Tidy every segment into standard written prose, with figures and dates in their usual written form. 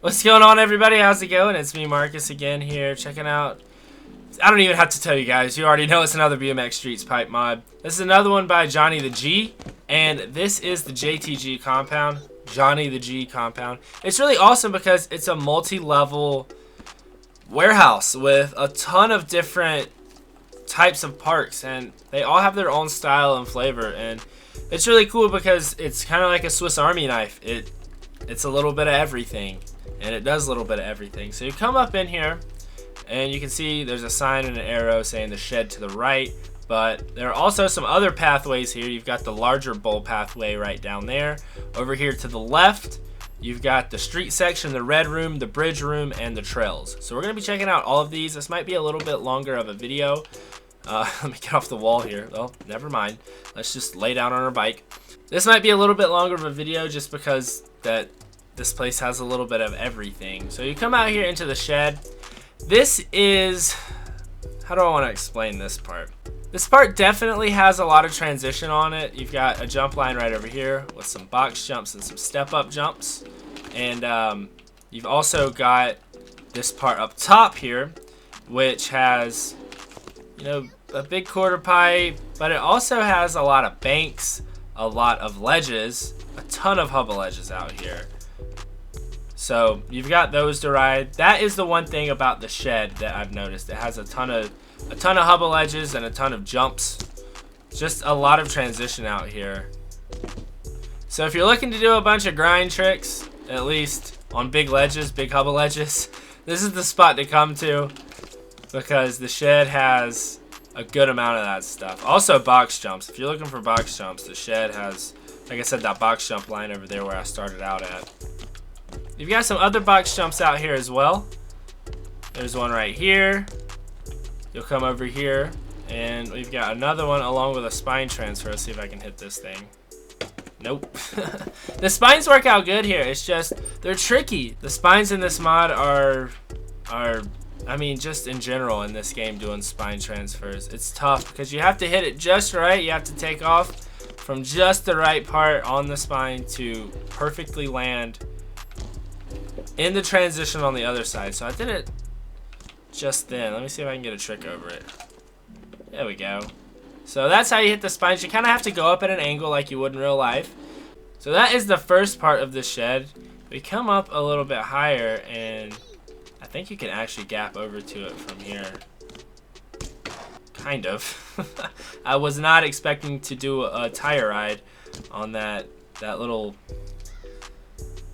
What's going on, everybody? How's it going? It's me, Marcus, again here, checking out. I don't even have to tell you guys. You already know it's another BMX Streets Pipe mod. This is another one by Johnny the G, and this is the JTG compound. Johnny the G compound. It's really awesome because it's a multi-level warehouse with a ton of different types of parks, and they all have their own style and flavor, and it's really cool because it's kind of like a Swiss Army knife. It's a little bit of everything, and it does a little bit of everything. So you come up in here and you can see there's a sign and an arrow saying the shed to the right, but there are also some other pathways here. You've got the larger bowl pathway right down there. Over here to the left, you've got the street section, the red room, the bridge room, and the trails. So we're going to be checking out all of these. This might be a little bit longer of a video. Let me get off the wall here. Well, never mind. Let's just lay down on our bike. This might be a little bit longer of a video just because this place has a little bit of everything. So you come out here into the shed. This is, how do I want to explain this part? This part definitely has a lot of transition on it. You've got a jump line right over here with some box jumps and some step up jumps. And you've also got this part up top here, which has, you know, a big quarter pipe, but it also has a lot of banks, a lot of ledges, a ton of hubble ledges out here. So you've got those to ride. That is the one thing about the shed that I've noticed. It has a ton of hubble ledges and a ton of jumps. Just a lot of transition out here. So if you're looking to do a bunch of grind tricks, at least on big ledges, big hubble ledges, this is the spot to come to because the shed has a good amount of that stuff. Also box jumps. If you're looking for box jumps, the shed has, like I said, that box jump line over there where I started out at. You've got some other box jumps out here as well. There's one right here. You'll come over here, and we've got another one along with a spine transfer. Let's see if I can hit this thing. Nope. The spines work out good here. It's just, they're tricky. The spines in this mod are I mean, just in general in this game doing spine transfers, it's tough because you have to hit it just right. You have to take off from just the right part on the spine to perfectly land in the transition on the other side. So I did it just then. Let me see if I can get a trick over it. There we go. So that's how you hit the spines. You kind of have to go up at an angle like you would in real life. So that is the first part of the shed. We come up a little bit higher, and I think you can actually gap over to it from here. Kind of. I was not expecting to do a tire ride on that little,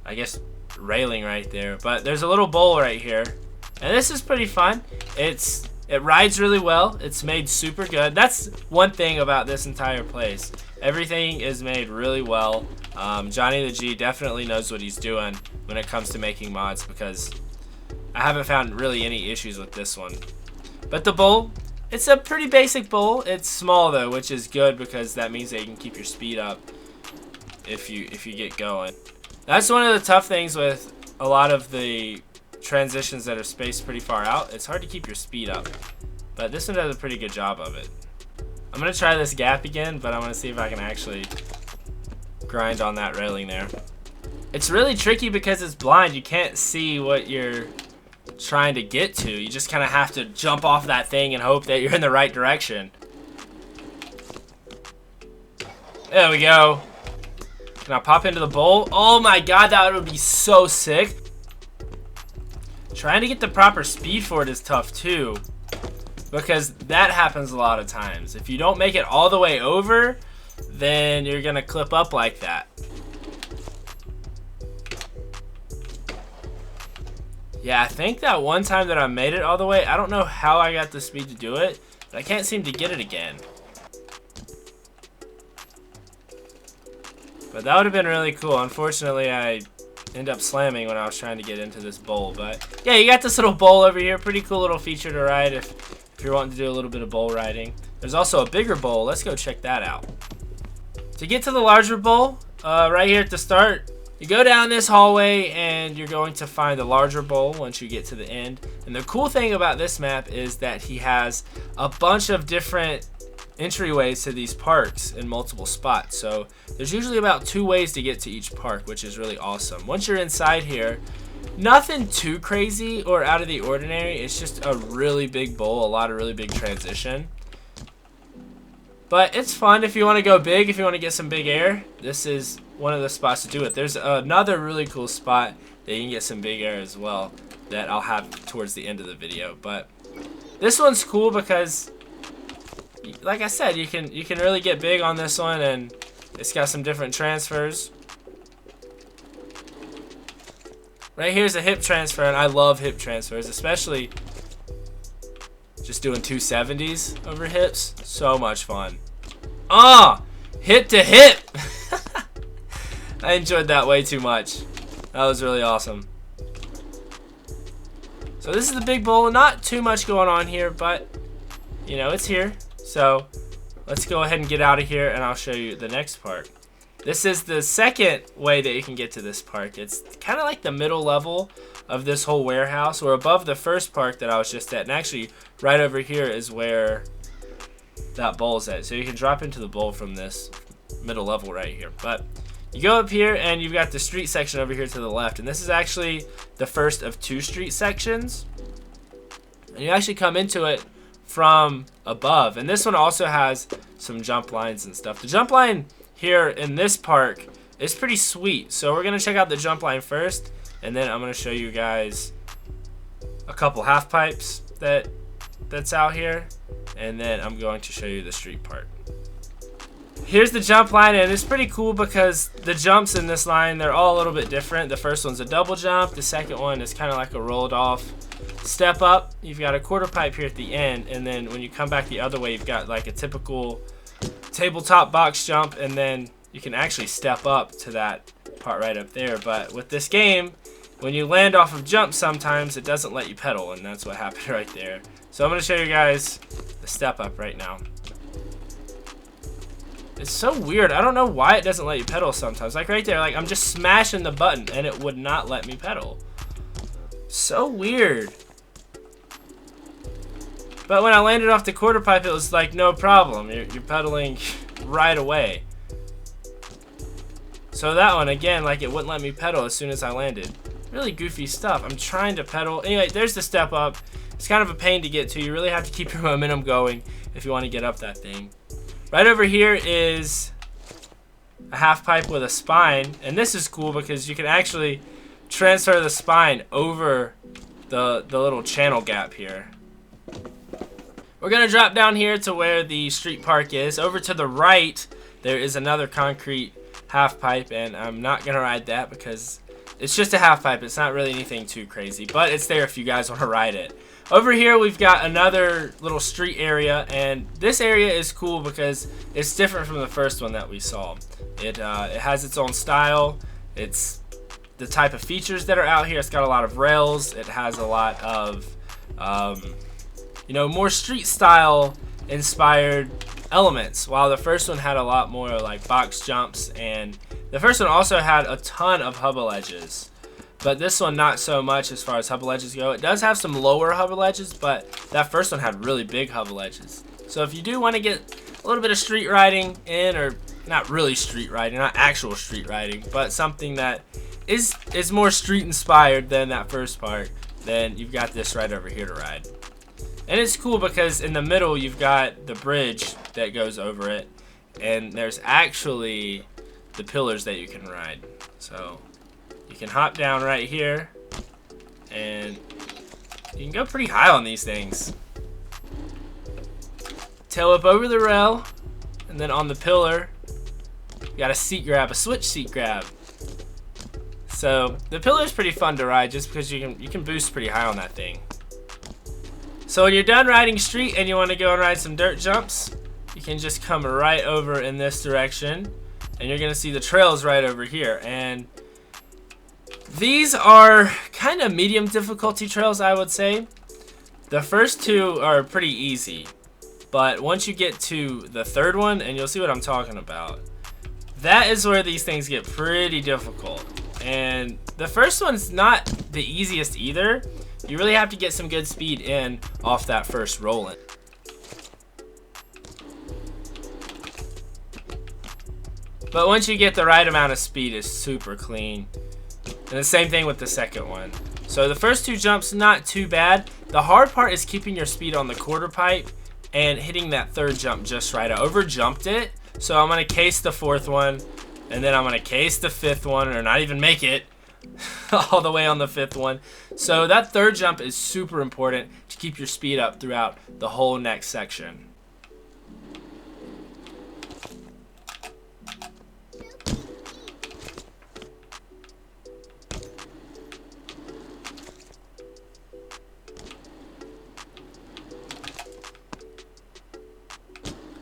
I guess, railing right there, but there's a little bowl right here, and this is pretty fun. It rides really well. It's made super good. That's one thing about this entire place. Everything is made really well. Johnny the G definitely knows what he's doing when it comes to making mods, because I haven't found really any issues with this one. But the bowl, it's a pretty basic bowl. It's small though, which is good because that means that you can keep your speed up if you get going. That's one of the tough things with a lot of the transitions that are spaced pretty far out. It's hard to keep your speed up, but this one does a pretty good job of it. I'm gonna try this gap again, but I want to see if I can actually grind on that railing there. It's really tricky because it's blind. You can't see what you're trying to get to. You just kind of have to jump off that thing and hope that you're in the right direction. There we go. Can I pop into the bowl? Oh my god, that would be so sick. Trying to get the proper speed for it is tough too, because that happens a lot of times. If you don't make it all the way over, then you're gonna clip up like that. Yeah, I think that one time that I made it all the way, I don't know how I got the speed to do it, but I can't seem to get it again. But that would have been really cool. Unfortunately, I ended up slamming when I was trying to get into this bowl. But yeah, you got this little bowl over here. Pretty cool little feature to ride if you're wanting to do a little bit of bowl riding. There's also a bigger bowl. Let's go check that out. To get to the larger bowl, right here at the start, you go down this hallway and you're going to find the larger bowl once you get to the end. And the cool thing about this map is that he has a bunch of different entryways to these parks in multiple spots. So there's usually about 2 ways to get to each park, which is really awesome. Once you're inside here, Nothing too crazy or out of the ordinary. It's just a really big bowl, a lot of really big transition. But it's fun if you want to go big, if you want to get some big air. This is one of the spots to do it. There's another really cool spot that you can get some big air as well that I'll have towards the end of the video. But this one's cool because, like I said, you can really get big on this one, and it's got some different transfers. Right here's a hip transfer, and I love hip transfers, especially just doing 270s over hips. So much fun. Hip to hip. I enjoyed that way too much. That was really awesome. So this is the big bowl. Not too much going on here, but you know, it's here. So let's go ahead and get out of here, and I'll show you the next part. This is the second way that you can get to this park. It's kind of like the middle level of this whole warehouse. We're above the first park that I was just at, and actually right over here is where that bowl's at. So you can drop into the bowl from this middle level right here. But you go up here, and you've got the street section over here to the left, and this is actually the first of 2 street sections. And you actually come into it from above, and this one also has some jump lines and stuff. The jump line here in this park is pretty sweet, so we're gonna check out the jump line first, and then I'm gonna show you guys a couple half pipes that's out here, and then I'm going to show you the street part. Here's the jump line, and it's pretty cool because the jumps in this line, they're all a little bit different. The first one's a double jump, the second one is kind of like a rolled off step up. You've got a quarter pipe here at the end, and then when you come back the other way, you've got like a typical tabletop box jump, and then you can actually step up to that part right up there. But with this game, when you land off of jumps, sometimes it doesn't let you pedal, and that's what happened right there. So I'm going to show you guys the step up right now. It's so weird. I don't know why it doesn't let you pedal sometimes. Like right there, like I'm just smashing the button and it would not let me pedal. So weird. But when I landed off the quarter pipe, it was like no problem. You're pedaling right away. So that one, again, like it wouldn't let me pedal as soon as I landed. Really goofy stuff. I'm trying to pedal. Anyway, there's the step up. It's kind of a pain to get to. You really have to keep your momentum going if you want to get up that thing. Right over here is a half pipe with a spine, and this is cool because you can actually transfer the spine over the little channel gap here. We're gonna drop down here to where the street park is. Over to the right, there is another concrete half pipe, and I'm not gonna ride that because it's just a half pipe. It's not really anything too crazy, but it's there if you guys want to ride it. Over here, we've got another little street area, and this area is cool because it's different from the first one that we saw. It has its own style. It's the type of features that are out here. It's got a lot of rails. It has a lot of, you know, more street style inspired elements, while the first one had a lot more like box jumps, and the first one also had a ton of hubble edges. But this one, not so much as far as hubble edges go. It does have some lower hubble edges, but that first one had really big hubble edges. So if you do want to get a little bit of street riding in, or not really street riding, not actual street riding, but something that is more street inspired than that first part, then you've got this right over here to ride. And it's cool because in the middle you've got the bridge that goes over it, and there's actually the pillars that you can ride. So you can hop down right here, and you can go pretty high on these things. Tail up over the rail, and then on the pillar, you got a seat grab, a switch seat grab. So the pillar is pretty fun to ride just because you can boost pretty high on that thing. So when you're done riding street and you want to go and ride some dirt jumps, you can just come right over in this direction, and you're gonna see the trails right over here. And these are kind of medium difficulty trails, I would say. The first two are pretty easy, but once you get to the third one, and you'll see what I'm talking about, that is where these things get pretty difficult. And the first one's not the easiest either. You really have to get some good speed in off that first rolling. But once you get the right amount of speed, it's super clean. And the same thing with the second one. So the first two jumps, not too bad. The hard part is keeping your speed on the quarter pipe and hitting that third jump just right. I over jumped it, so I'm gonna case the fourth one, and then I'm gonna case the fifth one, or not even make it all the way on the fifth one. So that third jump is super important to keep your speed up throughout the whole next section.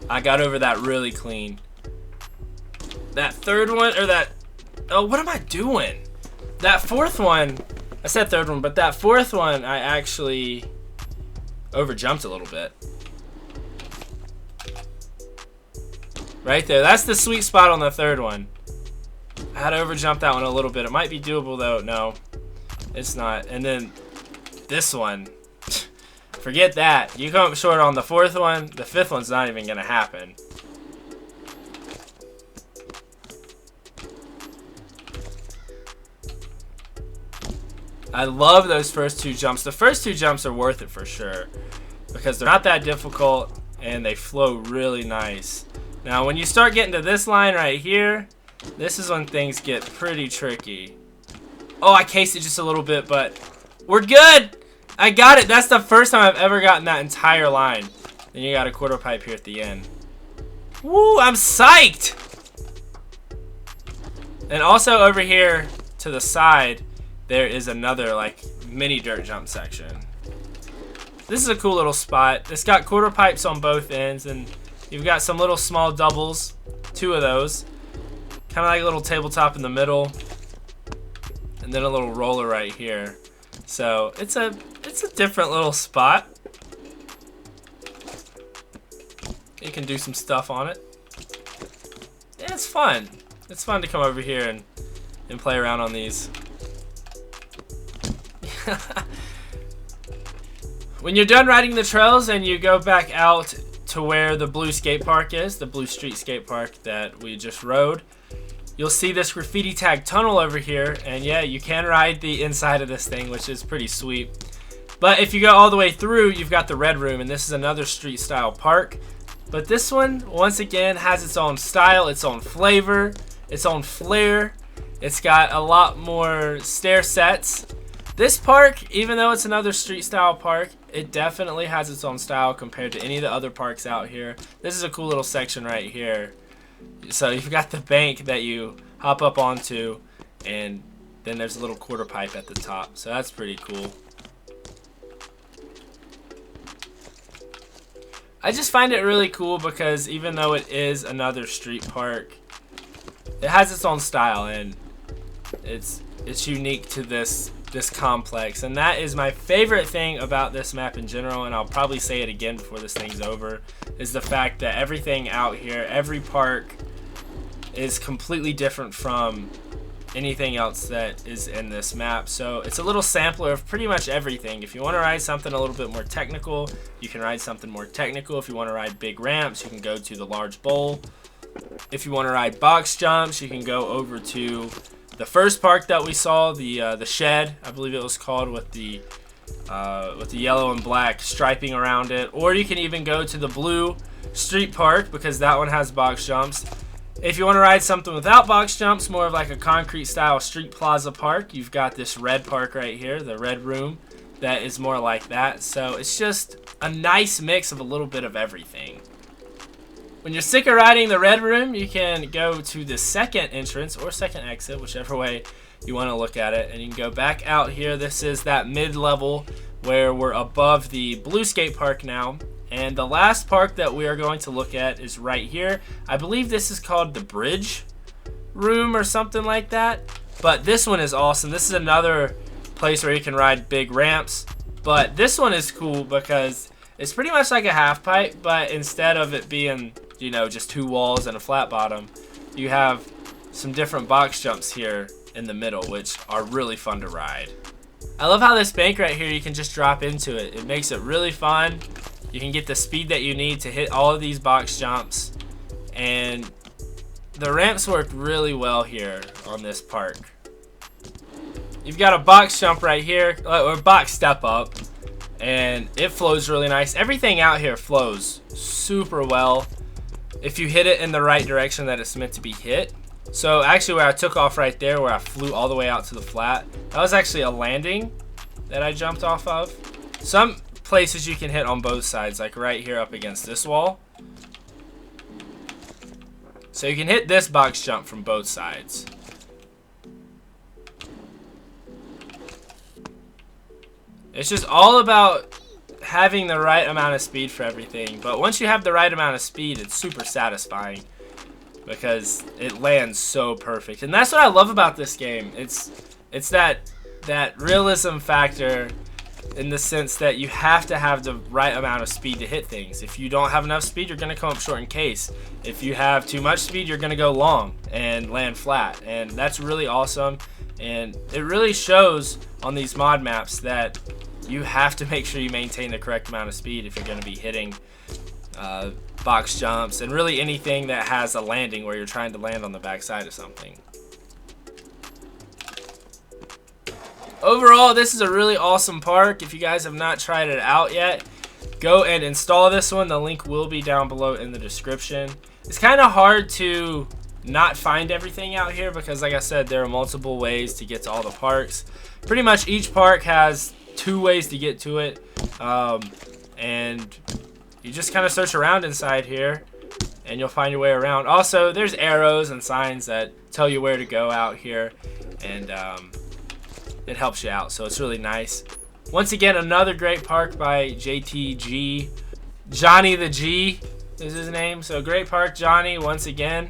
I got over that really clean. That third one, or that, oh, what am I doing? That fourth one, I said third one, but that fourth one, I actually over jumped a little bit. Right there, that's the sweet spot on the third one. I had to over jump that one a little bit. It might be doable though, no, it's not. And then this one, forget that. You come up short on the fourth one, the fifth one's not even gonna happen. I love those first two jumps. The first two jumps are worth it for sure because they're not that difficult and they flow really nice. Now when you start getting to this line right here, this is when things get pretty tricky. Oh, I cased it just a little bit, but we're good. I got it. That's the first time I've ever gotten that entire line. Then you got a quarter pipe here at the end. Woo, I'm psyched. And also over here to the side, there is another like mini dirt jump section. This is a cool little spot. It's got quarter pipes on both ends, and you've got some little small doubles, 2 of those. Kind of like a little tabletop in the middle, and then a little roller right here. So it's a different little spot. You can do some stuff on it. Yeah, it's fun. It's fun to come over here and play around on these. When you're done riding the trails and you go back out to where the blue skate park is, the blue street skate park that we just rode, you'll see this graffiti tag tunnel over here, and yeah, you can ride the inside of this thing, which is pretty sweet. But if you go all the way through, you've got the red room, and this is another street style park. But this one, once again, has its own style, its own flavor, its own flair. It's got a lot more stair sets. This park, even though it's another street style park, it definitely has its own style compared to any of the other parks out here. This is a cool little section right here. So you've got the bank that you hop up onto, and then there's a little quarter pipe at the top. So that's pretty cool. I just find it really cool because even though it is another street park, it has its own style, and it's unique to this complex. And that is my favorite thing about this map in general, and I'll probably say it again before this thing's over, is the fact that everything out here, every park, is completely different from anything else that is in this map. So it's a little sampler of pretty much everything. If you want to ride something a little bit more technical, you can ride something more technical. If you want to ride big ramps, you can go to the large bowl. If you want to ride box jumps, you can go over to the first park that we saw, the shed, I believe it was called, with the yellow and black striping around it. Or you can even go to the blue street park because that one has box jumps. If you want to ride something without box jumps, more of like a concrete style street plaza park, you've got this red park right here, the red room, that is more like that. So it's just a nice mix of a little bit of everything. When you're sick of riding the red room, you can go to the second entrance or second exit, whichever way you want to look at it, and you can go back out here. This is that mid-level where we're above the blue skate park now. And the last park that we are going to look at is right here. I believe this is called the bridge room or something like that. But this one is awesome. This is another place where you can ride big ramps. But this one is cool because it's pretty much like a half pipe, but instead of it being, you know, just 2 walls and a flat bottom, you have some different box jumps here in the middle, which are really fun to ride. I love how this bank right here, you can just drop into it. It makes it really fun. You can get the speed that you need to hit all of these box jumps, and the ramps work really well here on this park. you've got a box jump right here, or box step up, and it flows really nice. Everything out here flows super well if you hit it in the right direction that it's meant to be hit. So actually where I took off right there, where I flew all the way out to the flat, that was actually a landing that I jumped off of. Some places you can hit on both sides, like right here up against this wall. So you can hit this box jump from both sides. It's just all about having the right amount of speed for everything. But once you have the right amount of speed, it's super satisfying because it lands so perfect. And that's what I love about this game. It's that realism factor, in the sense that you have to have the right amount of speed to hit things. If you don't have enough speed, you're going to come up short in case. If you have too much speed, you're going to go long and land flat. And that's really awesome. And it really shows on these mod maps that you have to make sure you maintain the correct amount of speed if you're going to be hitting box jumps and really anything that has a landing where you're trying to land on the backside of something. Overall, this is a really awesome park. If you guys have not tried it out yet, go and install this one. The link will be down below in the description. It's kind of hard to not find everything out here because, like I said, there are multiple ways to get to all the parks. Pretty much each park has 2 ways to get to it, and you just kind of search around inside here and you'll find your way around. Also, there's arrows and signs that tell you where to go out here, and it helps you out, so it's really nice. Once again, another great park by JTG. Johnny the G is his name. So great park, Johnny, once again.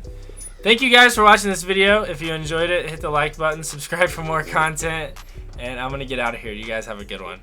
Thank you guys for watching this video. If you enjoyed it, hit the like button, subscribe for more content, and I'm going to get out of here. You guys have a good one.